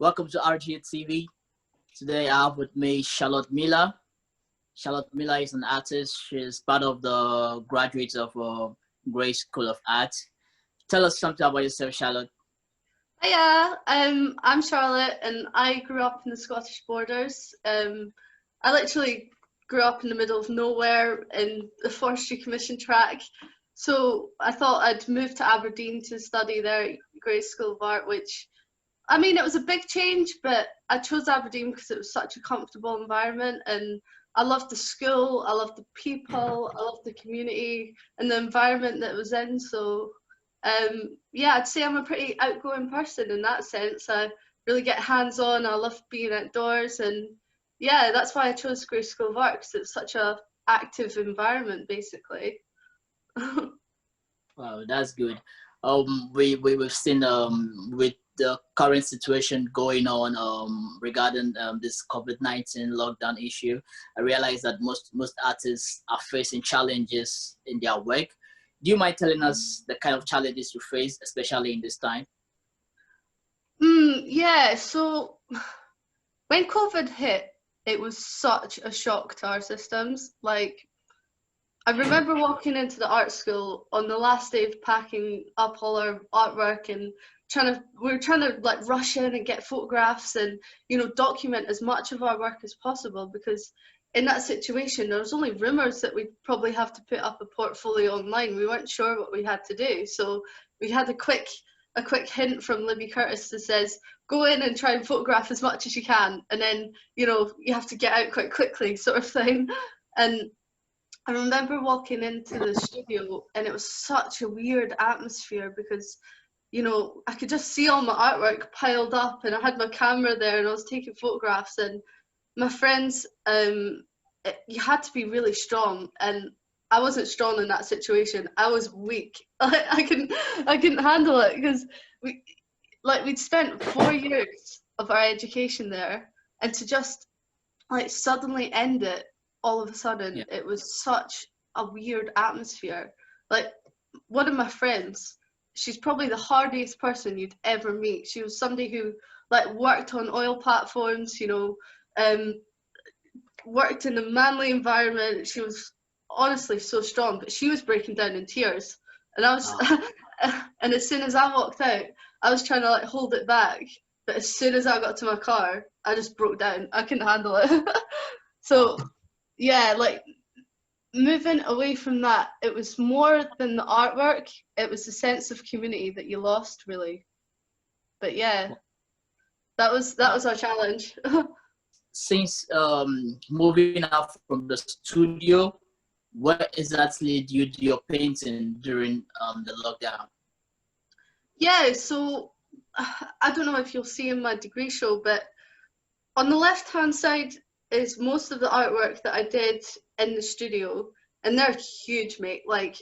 Welcome to RGA TV. Today I have with me Charlotte Miller. Charlotte Miller is an artist. She's part of the graduates of Grace School of Art. Tell us something about yourself, Charlotte. Hiya, I'm Charlotte and I grew up in the Scottish Borders. I literally grew up in the middle of nowhere in the Forestry Commission track. So I thought I'd move to Aberdeen to study there at Grace School of Art, which, I mean, it was a big change, but I chose Aberdeen because it was such a comfortable environment and I loved the school, I loved the people, I loved the community and the environment that it was in. So yeah, I'd say I'm a pretty outgoing person in that sense. I really get hands-on, I love being outdoors, and yeah, that's why I chose Grace School of Art, because it's such a active environment, basically. Wow, that's good. We've seen with the current situation going on regarding this COVID-19 lockdown issue. I realize that most artists are facing challenges in their work. Do you mind telling us the kind of challenges you face, especially in this time? Yeah, so when COVID hit, it was such a shock to our systems. Like, I remember walking into the art school on the last day of packing up all our artwork and we were trying to like rush in and get photographs and, you know, document as much of our work as possible, because in that situation there was only rumors that we'd probably have to put up a portfolio online. We weren't sure what we had to do, so we had a quick hint from Libby Curtis that says, go in and try and photograph as much as you can, and then, you know, you have to get out quite quickly, sort of thing. And I remember walking into the studio and it was such a weird atmosphere because, you know, I could just see all my artwork piled up and I had my camera there and I was taking photographs, and my friends, you had to be really strong, and I wasn't strong in that situation. I was weak. I couldn't handle it, because we'd spent 4 years of our education there, and to just like suddenly end it all of a sudden, Yeah. it was such a weird atmosphere. Like, one of my friends, she's probably the hardest person you'd ever meet. She was somebody who like worked on oil platforms, you know, worked in a manly environment. She was honestly so strong, but she was breaking down in tears. And I was, and as soon as I walked out, I was trying to like hold it back. But as soon as I got to my car, I just broke down. I couldn't handle it. So yeah, like moving away from that, it was more than the artwork. It was the sense of community that you lost, really. But yeah, that was our challenge. Since moving out from the studio, where exactly do you do your painting during the lockdown? Yeah, so I don't know if you'll see in my degree show, but on the left hand side is most of the artwork that I did in the studio, and they're huge, mate. Like,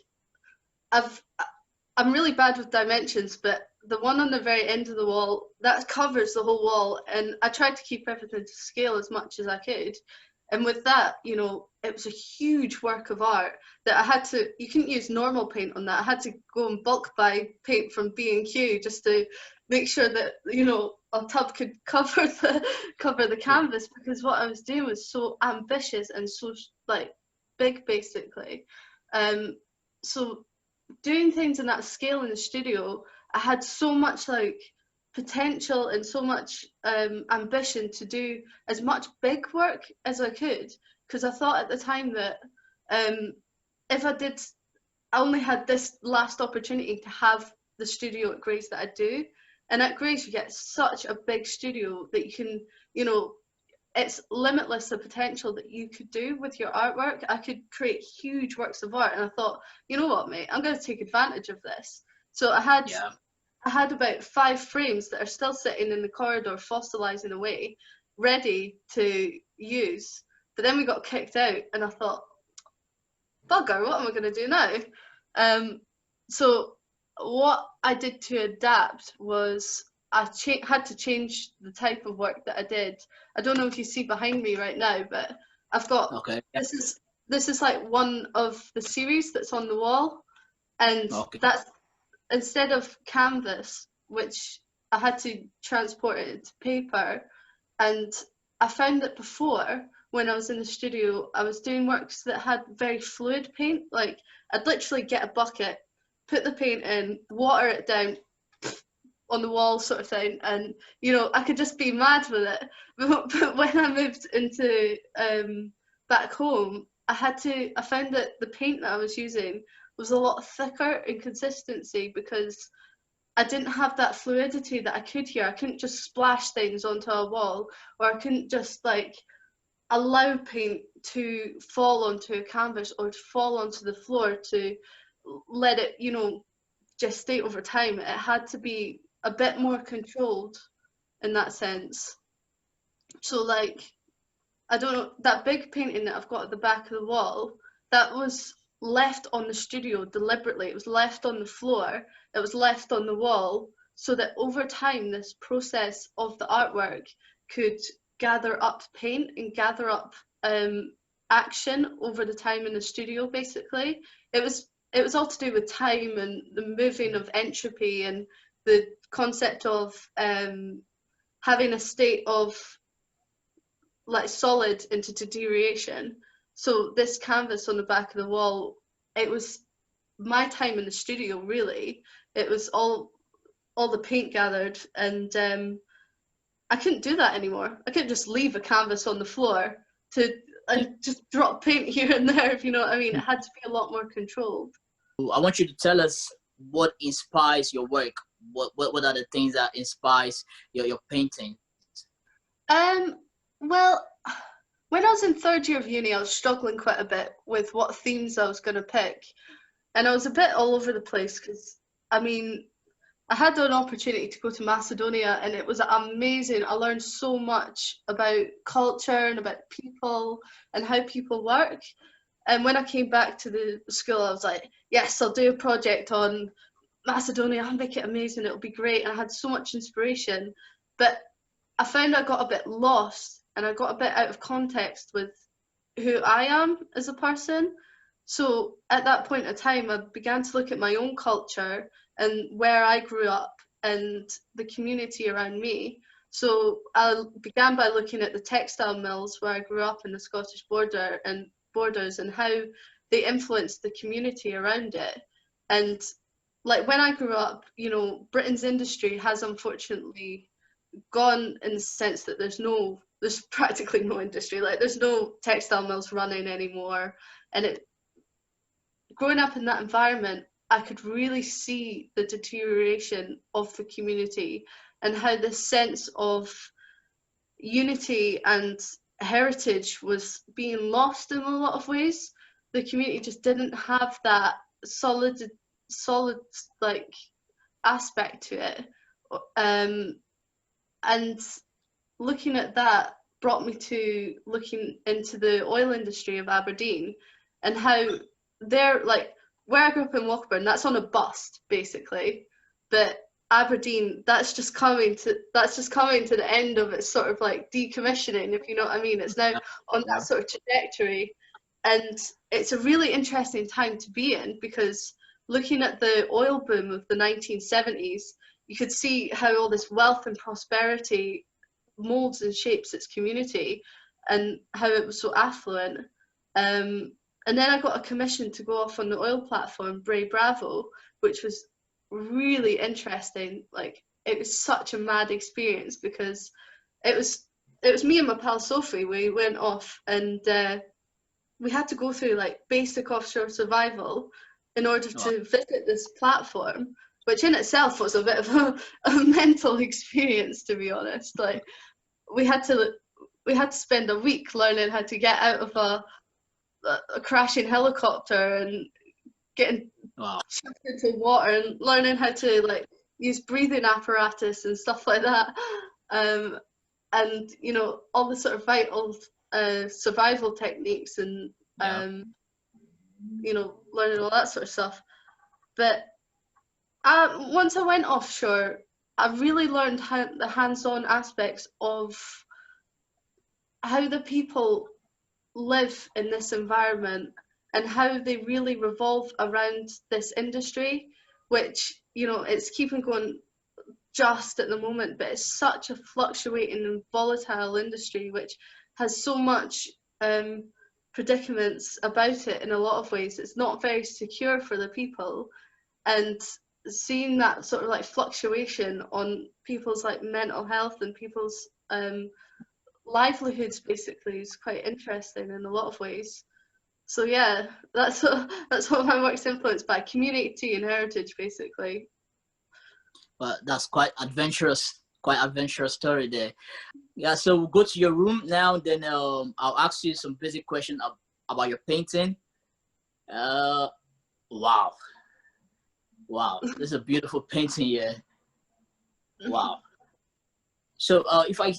I'm really bad with dimensions, but the one on the very end of the wall, that covers the whole wall, and I tried to keep everything to scale as much as I could. And with that, you know, it was a huge work of art that I had to, you couldn't use normal paint on that. I had to go and bulk buy paint from B&Q just to make sure that, you know, a tub could cover the canvas, because what I was doing was so ambitious and so like big, basically. So doing things in that scale in the studio, I had so much like potential and so much ambition to do as much big work as I could, because I thought at the time that if I only had this last opportunity to have the studio at Grace that I do, and at Grace you get such a big studio that you can, you know, it's limitless the potential that you could do with your artwork. I could create huge works of art, and I thought, you know what, mate, I'm going to take advantage of this. So I had about 5 frames that are still sitting in the corridor fossilizing away, ready to use. But then we got kicked out, and I thought, bugger, what am I going to do now? So what I did to adapt was I had to change the type of work that I did. I don't know if you see behind me right now, but I've got, Okay. Yeah. this is like one of the series that's on the wall, and Okay. that's, instead of canvas, which I had to transport it into paper. And I found that before, when I was in the studio, I was doing works that had very fluid paint. Like, I'd literally get a bucket, put the paint in, water it down on the wall sort of thing, and, you know, I could just be mad with it. But when I moved into back home, I found that the paint that I was using was a lot thicker in consistency, because I didn't have that fluidity that I could here. I couldn't just splash things onto a wall, or I couldn't just like allow paint to fall onto a canvas or to fall onto the floor to let it, you know, gestate over time. It had to be a bit more controlled in that sense. So like, I don't know, that big painting that I've got at the back of the wall, that was left on the studio deliberately. It was left on the floor, it was left on the wall, so that over time this process of the artwork could gather up paint and gather up action over the time in the studio. Basically, it was all to do with time and the moving of entropy and the concept of having a state of like solid into deterioration. So this canvas on the back of the wall, it was my time in the studio, really. It was all the paint gathered, and I couldn't do that anymore. I couldn't just leave a canvas on the floor to just drop paint here and there, if you know what I mean. It had to be a lot more controlled. I want you to tell us what inspires your work. What are the things that inspires your painting? Well, when I was in third year of uni, I was struggling quite a bit with what themes I was going to pick. And I was a bit all over the place because, I mean, I had an opportunity to go to Macedonia, and it was amazing. I learned so much about culture and about people and how people work. And when I came back to the school, I was like, yes, I'll do a project on Macedonia. I'll make it amazing. It'll be great. And I had so much inspiration. But I found I got a bit lost, and I got a bit out of context with who I am as a person. So at that point in time, I began to look at my own culture and where I grew up and the community around me. So I began by looking at the textile mills where I grew up in the Scottish borders and how they influenced the community around it. And like when I grew up, you know, Britain's industry has unfortunately gone in the sense that there's practically no industry. Like there's no textile mills running anymore. And growing up in that environment, I could really see the deterioration of the community and how this sense of unity and heritage was being lost in a lot of ways. The community just didn't have that solid like aspect to it. And looking at that brought me to looking into the oil industry of Aberdeen and how they're like, where I grew up in Lochburn, that's on a bust basically, but Aberdeen, that's just coming to the end of its sort of like decommissioning, if you know what I mean. It's now on that sort of trajectory, and it's a really interesting time to be in, because looking at the oil boom of the 1970s, you could see how all this wealth and prosperity molds and shapes its community and how it was so affluent. And then I got a commission to go off on the oil platform, Bray Bravo, which was really interesting. Like, it was such a mad experience because it was me and my pal Sophie. We went off and we had to go through like basic offshore survival in order to visit this platform, which in itself was a bit of a mental experience, to be honest. Like, we had to spend a week learning how to get out of a crashing helicopter and getting shoved into water and learning how to like use breathing apparatus and stuff like that, and you know, all the sort of vital survival techniques and you know, learning all that sort of stuff. But once I went offshore, I really learned how the hands-on aspects of how the people live in this environment and how they really revolve around this industry, which, you know, it's keeping going just at the moment, but it's such a fluctuating and volatile industry which has so much predicaments about it in a lot of ways. It's not very secure for the people, and seeing that sort of like fluctuation on people's like mental health and people's livelihoods basically is quite interesting in a lot of ways. So yeah, that's what my work's influenced by, community and heritage basically. But that's quite adventurous story there. Yeah, so we'll go to your room now, then I'll ask you some basic questions about your painting. Wow. Wow, this is a beautiful painting here. Wow. So if I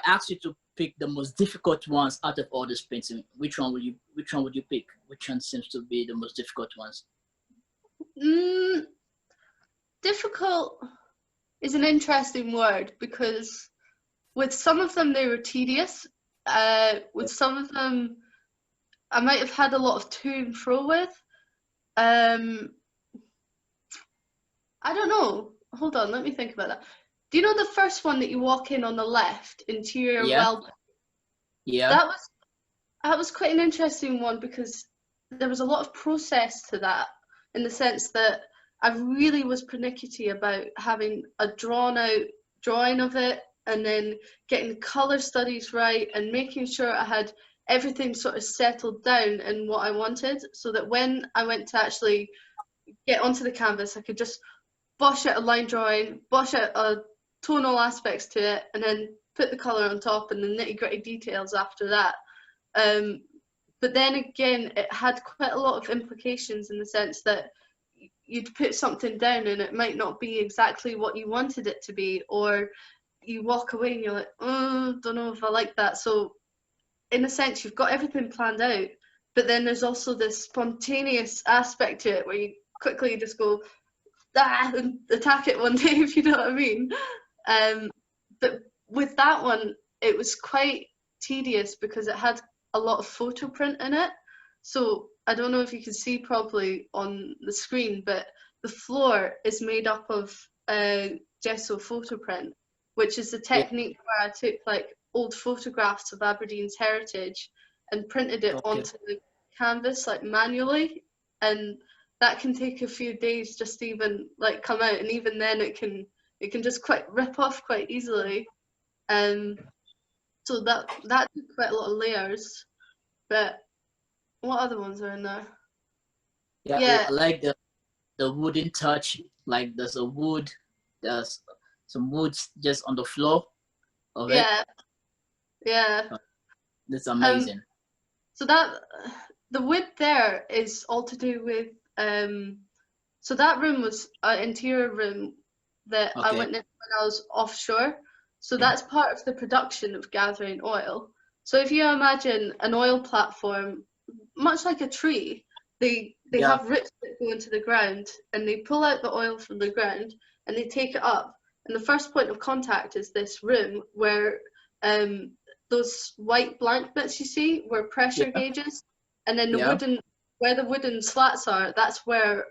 ask you to pick the most difficult ones out of all this painting, which one would you pick? Which one seems to be the most difficult ones? Difficult is an interesting word, because with some of them they were tedious. With some of them I might have had a lot of to and fro with. I don't know. Hold on, let me think about that. Do you know the first one that you walk in on the left, interior well? Yeah. That was quite an interesting one, because there was a lot of process to that, in the sense that I really was pernickety about having a drawn out drawing of it, and then getting the colour studies right, and making sure I had everything sort of settled down in what I wanted, so that when I went to actually get onto the canvas, I could just bosh out a line drawing, bosh out tonal aspects to it, and then put the colour on top and the nitty-gritty details after that. But then again, it had quite a lot of implications, in the sense that you'd put something down and it might not be exactly what you wanted it to be, or you walk away and you're like, oh, don't know if I like that. So in a sense, you've got everything planned out, but then there's also this spontaneous aspect to it where you quickly just go, and attack it one day, if you know what I mean. But with that one, it was quite tedious, because it had a lot of photo print in it. So I don't know if you can see properly on the screen, but the floor is made up of gesso photo print, which is the technique where I took like old photographs of Aberdeen's heritage and printed it onto the canvas like manually, and that can take a few days just to even like come out, and even then it can just quite rip off quite easily. So that took quite a lot of layers. But what other ones are in there? Yeah. I like the wooden touch. Like there's some wood just on the floor of it. Yeah. That's amazing. So that the wood there is all to do with so that room was an interior room that I went in when I was offshore. So that's part of the production of gathering oil. So if you imagine an oil platform, much like a tree, they have roots that go into the ground, and they pull out the oil from the ground and they take it up. And the first point of contact is this room where those white blank bits you see were pressure gauges, and then where the wooden slats are, that's where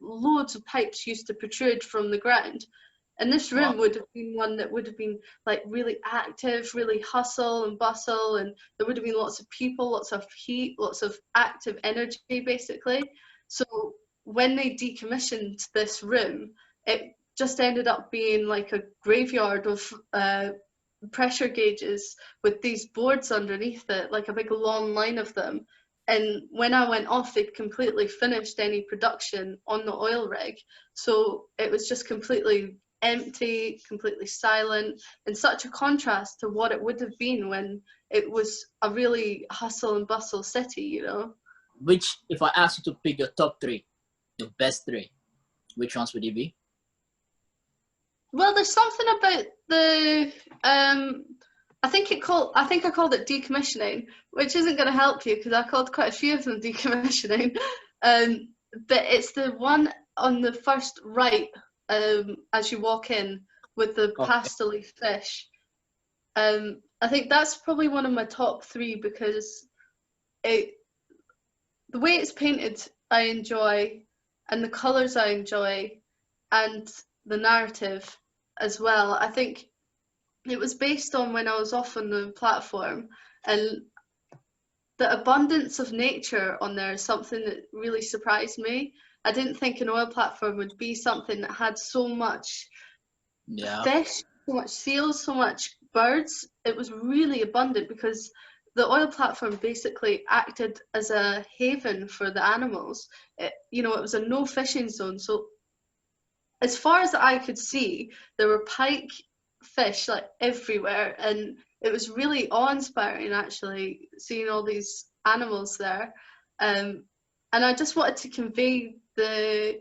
loads of pipes used to protrude from the ground. And this room would have been one that would have been like really active, really hustle and bustle, and there would have been lots of people, lots of heat, lots of active energy basically. So when they decommissioned this room, it just ended up being like a graveyard of pressure gauges with these boards underneath it, like a big long line of them. And when I went off, they'd completely finished any production on the oil rig. So it was just completely empty, completely silent, and such a contrast to what it would have been when it was a really hustle and bustle city, you know. Which, if I ask you to pick your top three, your best three, which ones would it be? Well, there's something about the I think I called it decommissioning, which isn't going to help you because I called quite a few of them decommissioning. But it's the one on the first right as you walk in with the pastel-y fish. I think that's probably one of my top three because the way it's painted I enjoy, and the colours I enjoy, and the narrative as well. I think it was based on when I was off on the platform, and the abundance of nature on there is something that really surprised me. I didn't think an oil platform would be something that had so much Yeah. fish, so much seals, so much birds. It was really abundant because the oil platform basically acted as a haven for the animals. It was a no fishing zone. So as far as the eye could see, there were pike fish like everywhere, and it was really awe-inspiring actually seeing all these animals there. And I just wanted to convey the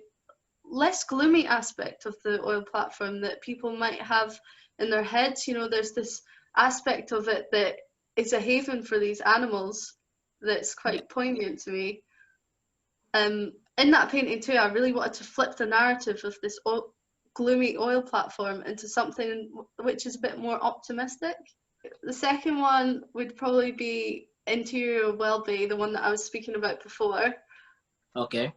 less gloomy aspect of the oil platform that people might have in their heads. There's this aspect of it that is a haven for these animals that's quite poignant to me. In that painting too, I really wanted to flip the narrative of this gloomy oil platform into something which is a bit more optimistic. The second one would probably be Interior Welby, the one that I was speaking about before. Okay.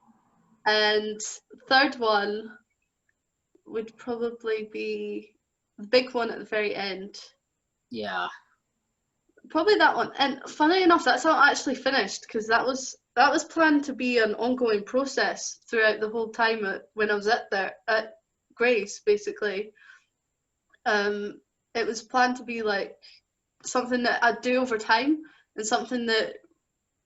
And third one would probably be the big one at the very end. Yeah. Probably that one. And funny enough, that's not actually finished, because that was planned to be an ongoing process throughout the whole time when I was at Grace, basically. It was planned to be like something that I'd do over time, and something that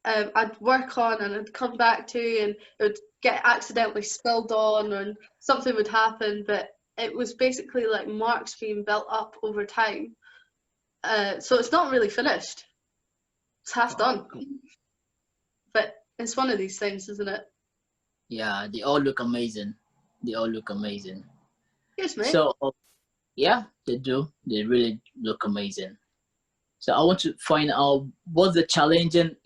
I'd work on and I'd come back to, and it would get accidentally spilled on, and something would happen. But it was basically like marks being built up over time. So it's not really finished. It's half done. But it's one of these things, isn't it? Yeah, they all look amazing. They all look amazing. Yes, mate. So, yeah, they do. They really look amazing. So I want to find out what's the challenge. And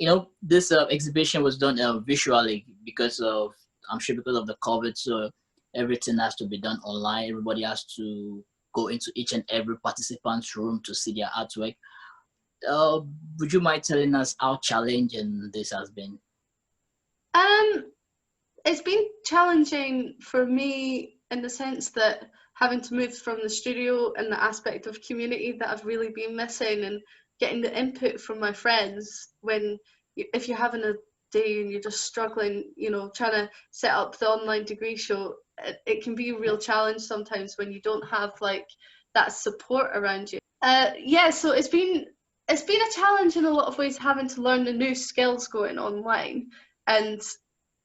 this exhibition was done visually because of, I'm sure, because of the COVID. So everything has to be done online. Everybody has to go into each and every participant's room to see their artwork. Would you mind telling us how challenging this has been? It's been challenging for me in the sense that having to move from the studio and the aspect of community that I've really been missing, and getting the input from my friends if you're having a day and you're just struggling, trying to set up the online degree show, it can be a real challenge sometimes when you don't have like that support around you. So it's been a challenge in a lot of ways, having to learn the new skills going online and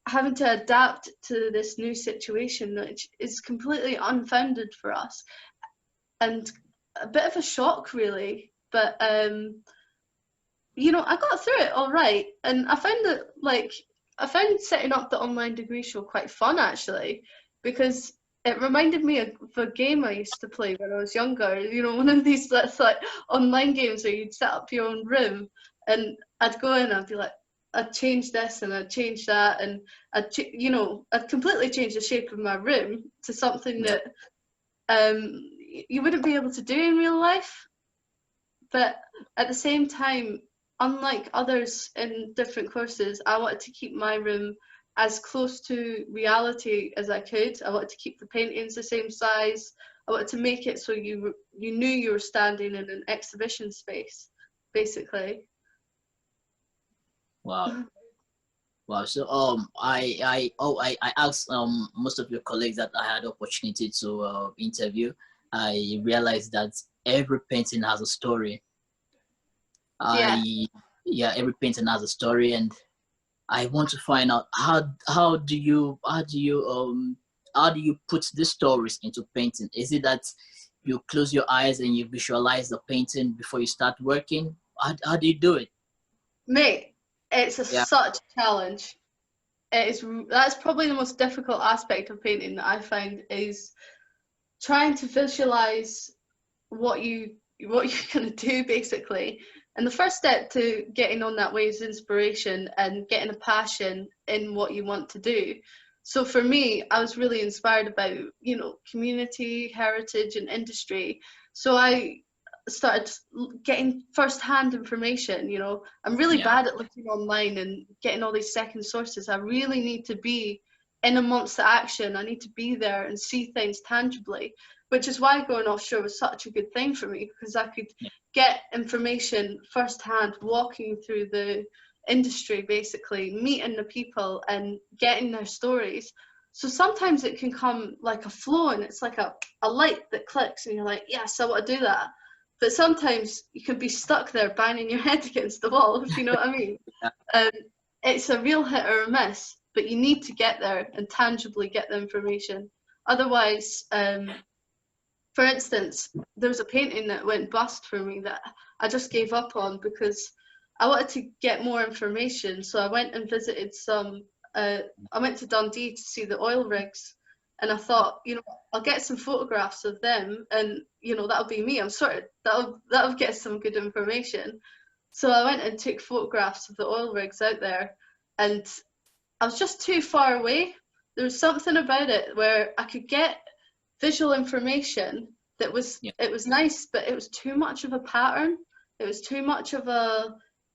having to adapt to this new situation, which is completely unfounded for us, and a bit of a shock, really. But I got through it all right, and I found setting up the online degree show quite fun, actually, because it reminded me of a game I used to play when I was younger. One of these that's like online games where you'd set up your own room, and I'd go in and I'd be like, I'd change this and I'd change that, and I'd completely change the shape of my room to something that you wouldn't be able to do in real life. But at the same time, unlike others in different courses, I wanted to keep my room as close to reality as I could. I wanted to keep the paintings the same size. I wanted to make it so you knew you were standing in an exhibition space, basically. Wow. Wow. So I asked most of your colleagues that I had opportunity to interview. I realized that every painting has a story. Every painting has a story, and I want to find out how do you put these stories into painting? Is it that you close your eyes and you visualize the painting before you start working? How do you do it? Mate, it's such a challenge. That's probably the most difficult aspect of painting that I find, is trying to visualize what you're gonna do, basically. And the first step to getting on that way is inspiration and getting a passion in what you want to do. So for me, I was really inspired about, community, heritage, and industry. So I started getting first-hand information. I'm really bad at looking online and getting all these second sources. I really need to be in amongst the action. I need to be there and see things tangibly, which is why going offshore was such a good thing for me, because I could get information firsthand, walking through the industry, basically meeting the people and getting their stories. So sometimes it can come like a flow, and it's like a light that clicks and you're like, yes, I want to do that. But sometimes you can be stuck there banging your head against the wall, if you know what I mean. It's a real hit or a miss, but you need to get there and tangibly get the information. Otherwise, for instance, there was a painting that went bust for me that I just gave up on because I wanted to get more information. So I went and visited I went to Dundee to see the oil rigs, and I thought, you know, I'll get some photographs of them, and you know, that'll be me. I'm sorted. That'll get some good information. So I went and took photographs of the oil rigs out there, and I was just too far away. There was something about it where I could get visual information that was, it was nice, but it was too much of a pattern. It was too much of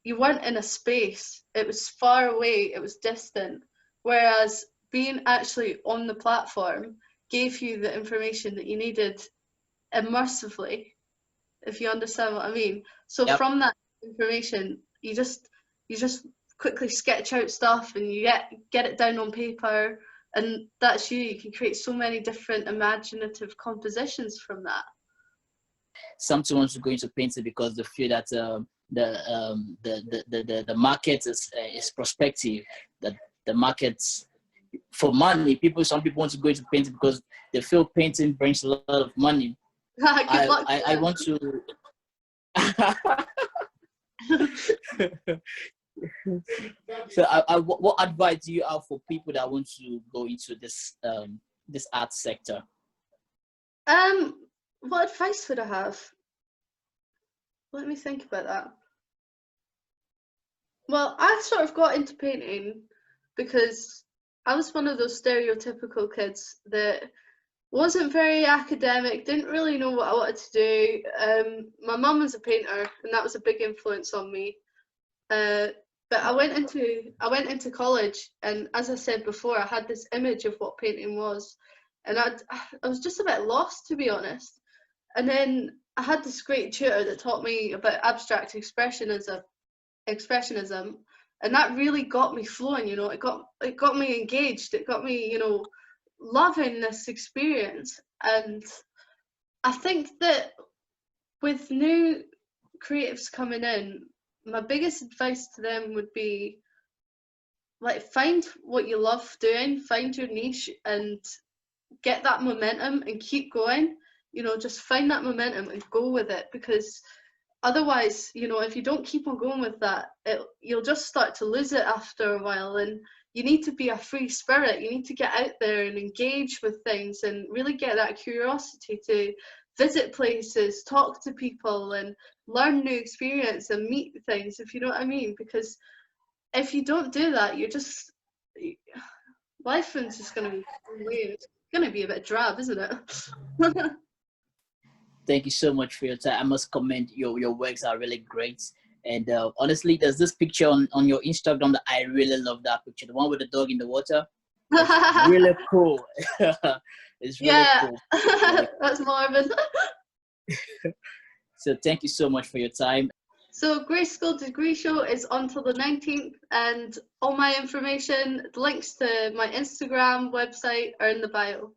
you weren't in a space. It was far away. It was distant. Whereas being actually on the platform gave you the information that you needed immersively, if you understand what I mean. So from that information, you just quickly sketch out stuff and you get it down on paper, and that's you can create so many different imaginative compositions from that. Sometimes we're going to paint it because they feel that the market is prospective, that the market's for money. Some people want to go into painting because they feel painting brings a lot of money. Good luck. I want to so what advice do you have for people that want to go into this art sector? What advice would I have? Let me think about that. Well, I sort of got into painting because I was one of those stereotypical kids that wasn't very academic, didn't really know what I wanted to do. My mum was a painter, and that was a big influence on me. But I went into college, and as I said before, I had this image of what painting was, and I was just a bit lost, to be honest. And then I had this great tutor that taught me about abstract expressionism, and that really got me flowing. You know, it got me engaged. It got me, you know, loving this experience. And I think that with new creatives coming in, my biggest advice to them would be, like, find what you love doing, find your niche, and get that momentum and keep going. You know, just find that momentum and go with it, because otherwise, you know, if you don't keep on going with that, you'll just start to lose it after a while. And you need to be a free spirit. You need to get out there and engage with things and really get that curiosity to visit places, talk to people, and learn new experience and meet things, if you know what I mean. Because if you don't do that, life is just going to be weird. It's going to be a bit drab, isn't it? Thank you so much for your time. I must comment, your works are really great. And honestly, there's this picture on your Instagram that I really love. That picture, the one with the dog in the water. It's really cool. It's really cool. That's Marvin. So thank you so much for your time. So Grayskull Degree Show is until the 19th, and all my information, links to my Instagram website are in the bio.